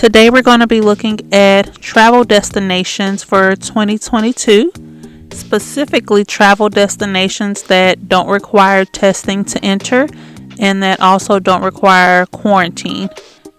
Today we're going to be looking at travel destinations for 2022, specifically travel destinations that don't require testing to enter and that also don't require quarantine.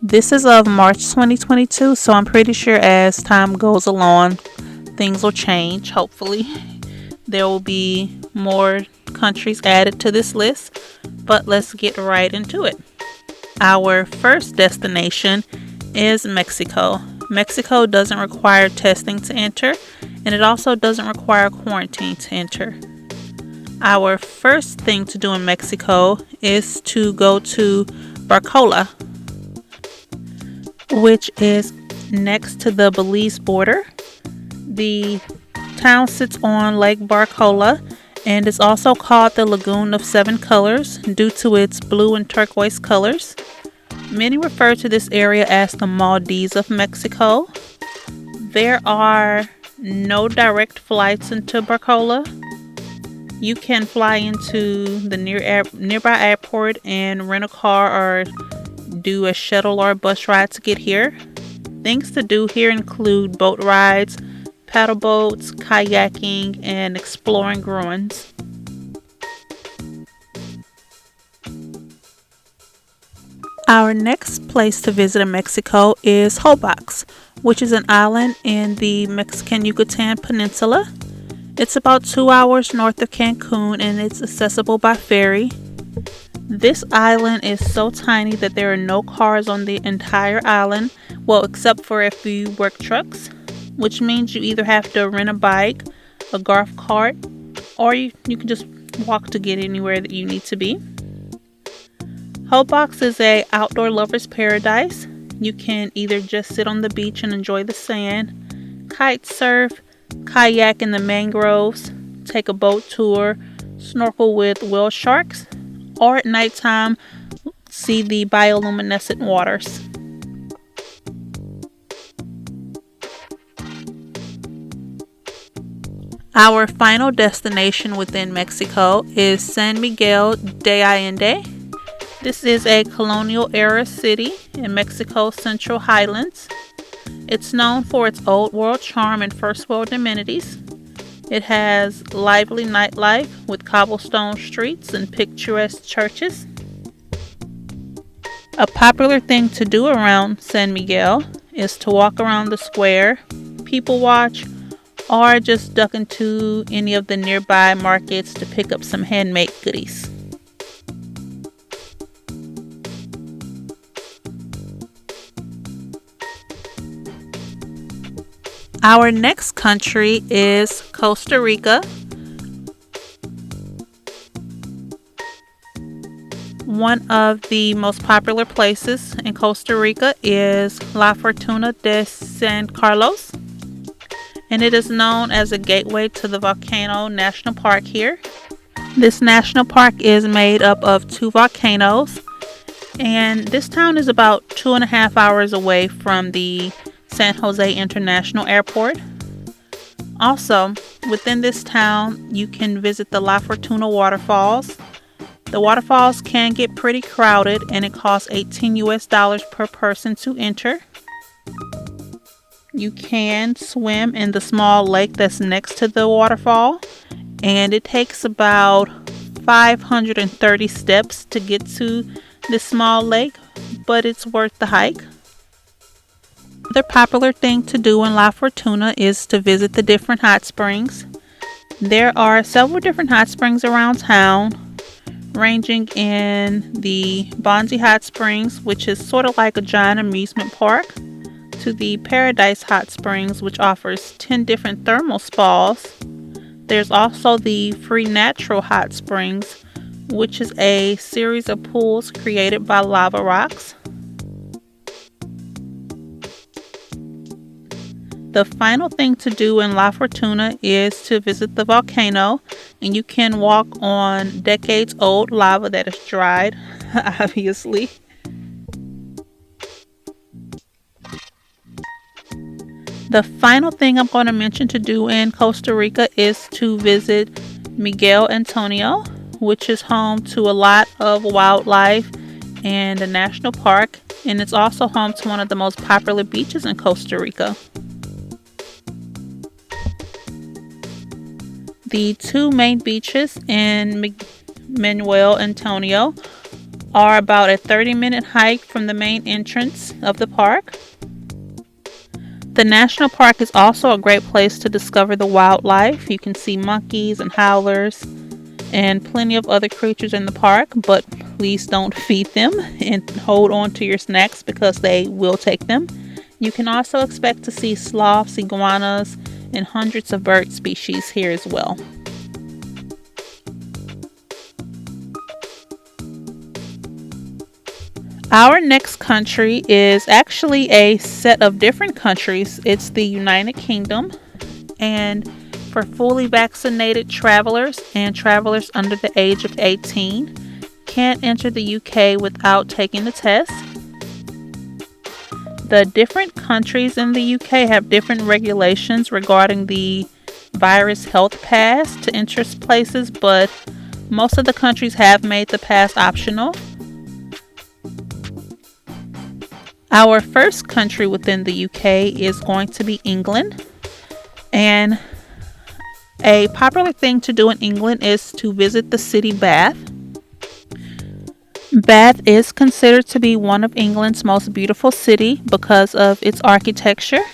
This is of March 2022, so I'm pretty sure as time goes along, things will change. Hopefully, there will be more countries added to this list, but let's get right into it. Our first destination is Mexico. Mexico doesn't require testing to enter, and it also doesn't require quarantine to enter. Our first thing to do in Mexico is to go to Barcola, which is next to the Belize border. The town sits on Lake Barcola and is also called the Lagoon of Seven Colors due to its blue and turquoise colors. Many refer to this area as the Maldives of Mexico. There are no direct flights into Barcola. You can fly into the nearby airport and rent a car or do a shuttle or bus ride to get here. Things to do here include boat rides, paddle boats, kayaking, and exploring ruins. Our next place to visit in Mexico is Holbox, which is an island in the Mexican Yucatan Peninsula. It's about 2 hours north of Cancun and it's accessible by ferry. This island is so tiny that there are no cars on the entire island, well, except for a few work trucks, which means you either have to rent a bike, a golf cart, or you can just walk to get anywhere that you need to be. Holbox is a outdoor lover's paradise. You can either just sit on the beach and enjoy the sand, kite surf, kayak in the mangroves, take a boat tour, snorkel with whale sharks, or at nighttime see the bioluminescent waters. Our final destination within Mexico is San Miguel de Allende. This is a colonial era city in Mexico's Central Highlands. It's known for its old world charm and first world amenities. It has lively nightlife with cobblestone streets and picturesque churches. A popular thing to do around San Miguel is to walk around the square, people watch, or just duck into any of the nearby markets to pick up some handmade goodies. Our next country is Costa Rica. One of the most popular places in Costa Rica is La Fortuna de San Carlos, and it is known as a gateway to the Volcano National Park here. This national park is made up of 2 volcanoes, and this town is about 2.5 hours away from the San Jose International Airport. Also, within this town, you can visit the La Fortuna waterfalls. The waterfalls can get pretty crowded and it costs $18 per person to enter. You can swim in the small lake that's next to the waterfall, and it takes about 530 steps to get to this small lake, but it's worth the hike. Another popular thing to do in La Fortuna is to visit the different hot springs. There are several different hot springs around town, ranging in the Bonzi Hot Springs, which is sort of like a giant amusement park, to the Paradise Hot Springs, which offers 10 different thermal spas. There's also the Free Natural Hot Springs, which is a series of pools created by lava rocks. The final thing to do in La Fortuna is to visit the volcano, and you can walk on decades-old lava that is dried, obviously. The final thing I'm going to mention to do in Costa Rica is to visit Miguel Antonio, which is home to a lot of wildlife and a national park. and it's also home to one of the most popular beaches in Costa Rica. The two main beaches in Manuel Antonio are about a 30-minute hike from the main entrance of the park. The national park is also a great place to discover the wildlife. You can see monkeys and howlers and plenty of other creatures in the park, but please don't feed them and hold on to your snacks because they will take them. You can also expect to see sloths, iguanas, and hundreds of bird species here as well. Our next country is actually a set of different countries. It's the United Kingdom, and for fully vaccinated travelers and travelers under the age of 18, can't enter the UK without taking the test. The different countries in the UK have different regulations regarding the virus health pass to enter places, but most of the countries have made the pass optional. Our first country within the UK is going to be England, and a popular thing to do in England is to visit the city Bath. Bath is considered to be one of England's most beautiful cities because of its architecture.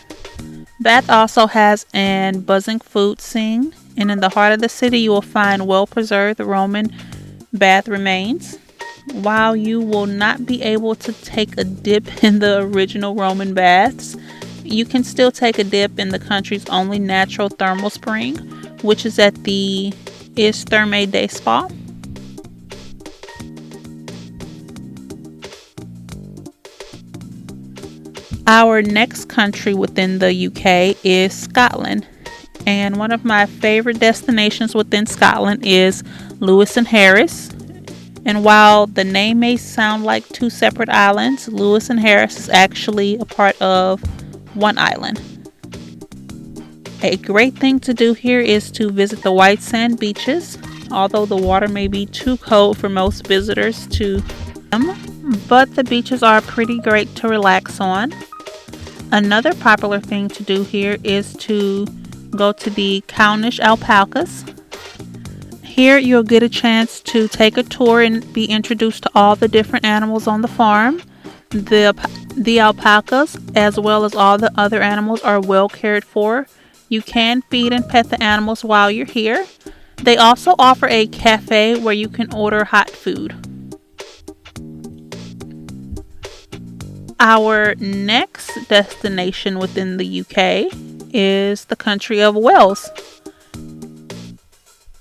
Bath also has an buzzing food scene, and in the heart of the city you will find well-preserved Roman bath remains. While you will not be able to take a dip in the original Roman baths, you can still take a dip in the country's only natural thermal spring, which is at the Is Thermae Day Spa. Our next country within the UK is Scotland, and one of my favorite destinations within Scotland is Lewis and Harris. And while the name may sound like two separate islands, Lewis and Harris is actually a part of one island. A great thing to do here is to visit the white sand beaches, although the water may be too cold for most visitors to swim, but the beaches are pretty great to relax on. Another popular thing to do here is to go to the Cownish alpacas. Here you'll get a chance to take a tour and be introduced to all the different animals on the farm. The alpacas, as well as all the other animals, are well cared for. You can feed and pet the animals while you're here. They also offer a cafe where you can order hot food. Our next destination within the UK is the country of Wales.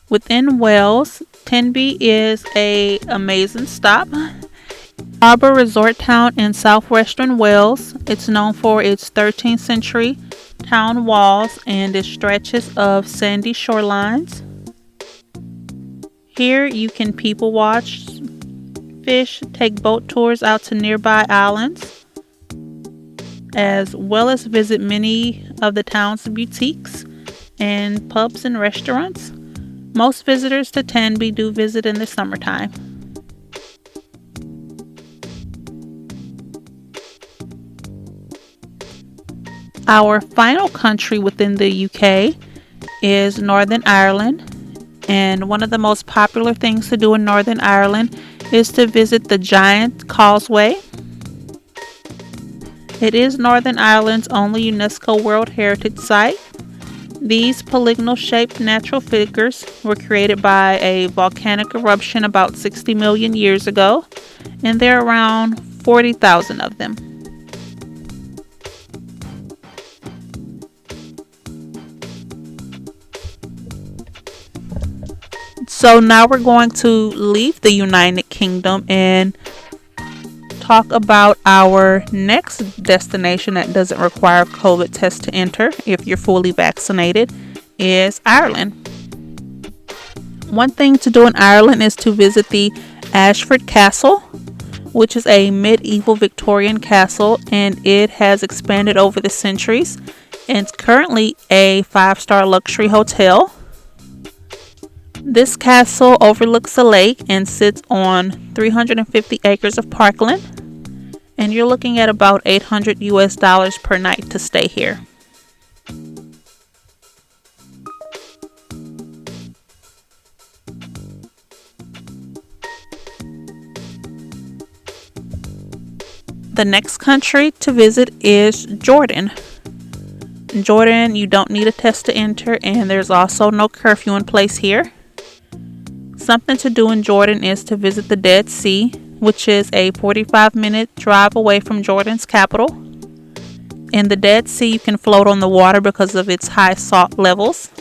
Within Wales, Tenby is an amazing stop. Harbour resort town in southwestern Wales. It's known for its 13th century town walls and its stretches of sandy shorelines. Here you can people watch, fish, take boat tours out to nearby islands, as well as visit many of the town's boutiques and pubs and restaurants. Most visitors to Tenby do visit in the summertime. Our final country within the UK is Northern Ireland, and one of the most popular things to do in Northern Ireland is to visit the Giant Causeway. It is Northern Ireland's only UNESCO World Heritage Site. These polygonal-shaped natural figures were created by a volcanic eruption about 60 million years ago, and there are around 40,000 of them. So now we're going to leave the United Kingdom and talk about our next destination that doesn't require a COVID test to enter if you're fully vaccinated, is Ireland. One thing to do in Ireland is to visit the Ashford Castle, which is a medieval Victorian castle, and it has expanded over the centuries. It's currently a 5-star luxury hotel. This castle overlooks a lake and sits on 350 acres of parkland. and you're looking at about $800 per night to stay here. The next country to visit is Jordan. In Jordan, you don't need a test to enter, and there's also no curfew in place here. Something to do in Jordan is to visit the Dead Sea, which is a 45-minute drive away from Jordan's capital. In the Dead Sea, you can float on the water because of its high salt levels.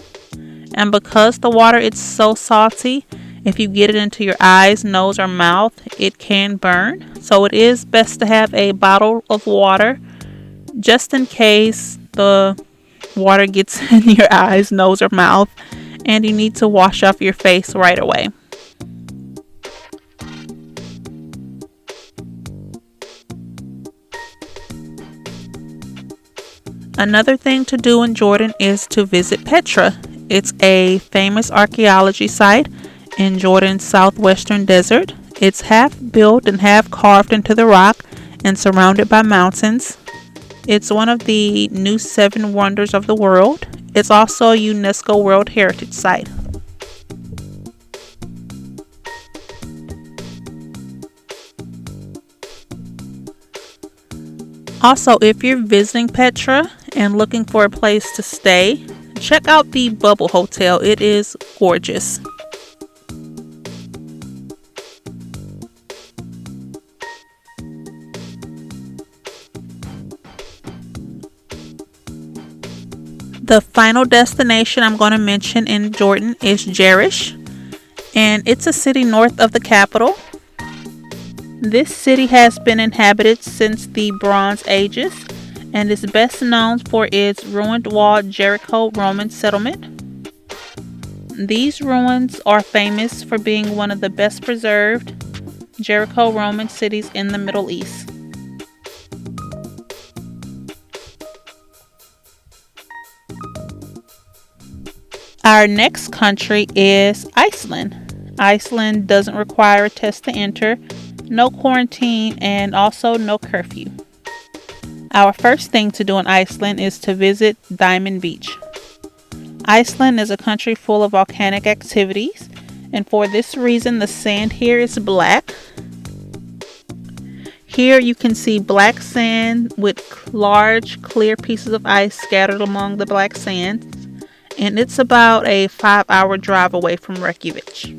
And because the water is so salty, if you get it into your eyes, nose, or mouth, it can burn. So it is best to have a bottle of water just in case the water gets in your eyes, nose, or mouth, and you need to wash off your face right away. Another thing to do in Jordan is to visit Petra. It's a famous archaeology site in Jordan's southwestern desert. It's half built and half carved into the rock and surrounded by mountains. It's one of the new 7 wonders of the world. It's also a UNESCO World Heritage Site. Also, if you're visiting Petra and looking for a place to stay, check out the Bubble Hotel. It is gorgeous. The final destination I'm going to mention in Jordan is Jerish, and it's a city north of the capital. This city has been inhabited since the Bronze Ages and is best known for its ruined walled Jericho Roman settlement. These ruins are famous for being one of the best preserved Jericho Roman cities in the Middle East. Our next country is Iceland. Iceland doesn't require a test to enter, no quarantine, and also no curfew. Our first thing to do in Iceland is to visit Diamond Beach. Iceland is a country full of volcanic activities, and for this reason the sand here is black. Here you can see black sand with large clear pieces of ice scattered among the black sand, and it's about a 5-hour drive away from Reykjavik.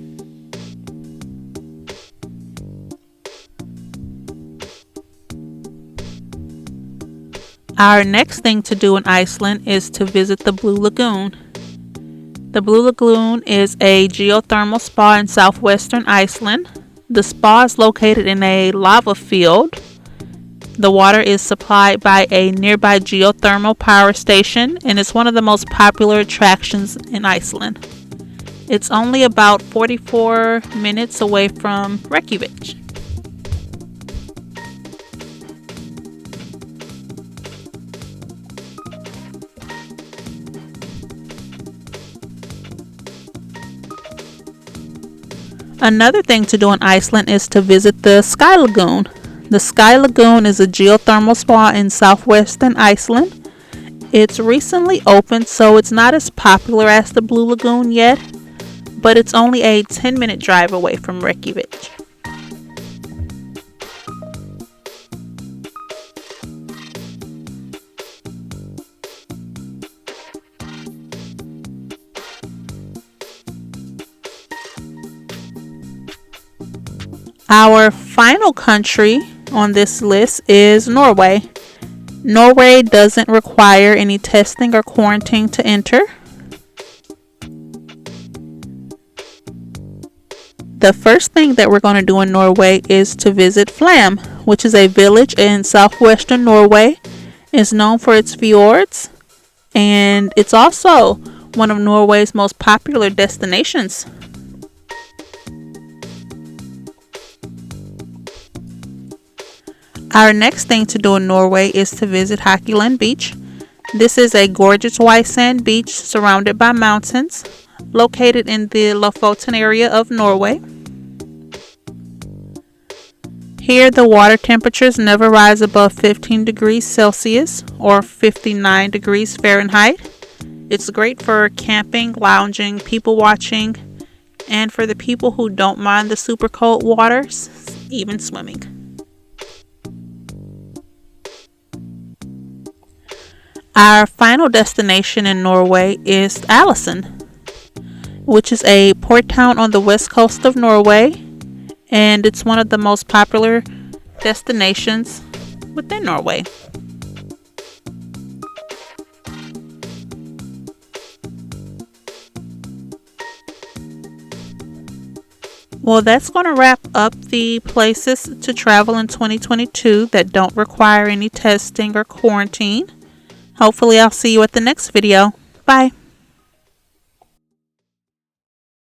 Our next thing to do in Iceland is to visit the Blue Lagoon. The Blue Lagoon is a geothermal spa in southwestern Iceland. The spa is located in a lava field. The water is supplied by a nearby geothermal power station, and it's one of the most popular attractions in Iceland. It's only about 44 minutes away from Reykjavik. Another thing to do in Iceland is to visit the Sky Lagoon. The Sky Lagoon is a geothermal spa in southwestern Iceland. It's recently opened, so it's not as popular as the Blue Lagoon yet, but it's only a 10-minute drive away from Reykjavik. Our final country on this list is Norway. Norway doesn't require any testing or quarantine to enter. The first thing that we're going to do in Norway is to visit Flam, which is a village in southwestern Norway. It's known for its fjords, and it's also one of Norway's most popular destinations. Our next thing to do in Norway is to visit Haukland Beach. This is a gorgeous white sand beach surrounded by mountains, located in the Lofoten area of Norway. Here, the water temperatures never rise above 15 degrees Celsius or 59 degrees Fahrenheit. It's great for camping, lounging, people watching, and for the people who don't mind the super cold waters, even swimming. Our final destination in Norway is Ålesund, which is a port town on the west coast of Norway, and it's one of the most popular destinations within Norway. Well, that's going to wrap up the places to travel in 2022 that don't require any testing or quarantine. Hopefully, I'll see you at the next video. Bye.